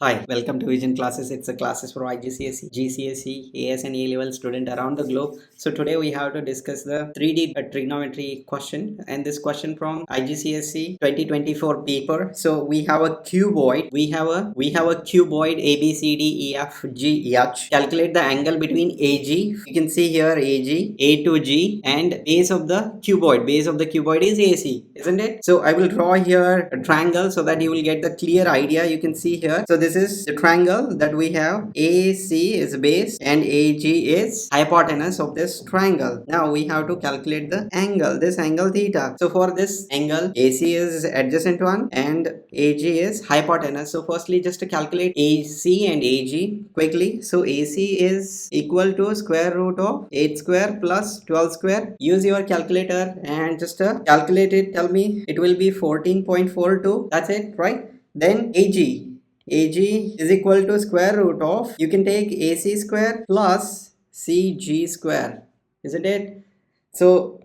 Hi, welcome to Vision Classes. It's a classes for IGCSE, GCSE, AS and A-level student around the globe. So today we have to discuss the 3D trigonometry question, and this question from IGCSE 2024 paper. So we have a cuboid. We have a cuboid A B C D E F G H. Calculate the angle between AG. You can see here AG, A to G, and base of the cuboid. Base of the cuboid is AC, isn't it? So I will draw here a triangle so that you will get the clear idea. You can see here. So this is the triangle that we have. AC is base and AG is hypotenuse of this triangle. Now we have to calculate the angle, this angle theta. So for this angle, AC is adjacent one and AG is hypotenuse. So firstly, just to calculate AC and AG quickly. So AC is equal to square root of 8 square plus 12 square. Use your calculator and just calculate it. Tell me it will be 14.42. That's it, right? Then AG is equal to square root of, you can take AC square plus CG square, isn't it? So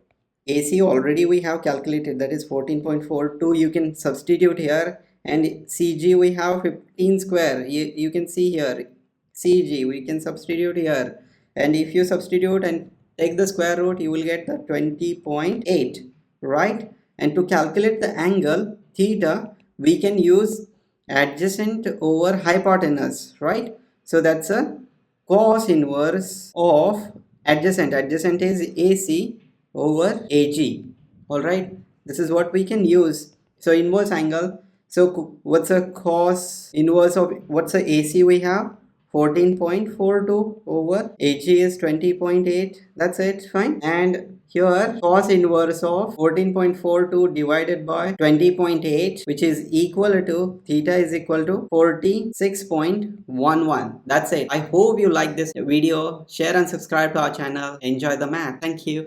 AC already we have calculated, that is 14.42. You can substitute here, and CG we have 15 square. You can see here CG we can substitute here, and if you substitute and take the square root, you will get the 20.8, right? And to calculate the angle theta, we can use adjacent over hypotenuse, right? So that's a cos inverse of adjacent. Adjacent is AC over AG. All right, this is what we can use. So inverse angle. So what's a cos inverse of, what's the AC we have? 14.42 over AG is 20.8. That's it, fine. And here cos inverse of 14.42 divided by 20.8, which is equal to, theta is equal to 46.11. That's it. I hope you like this video. Share and subscribe to our channel. Enjoy the math. Thank you.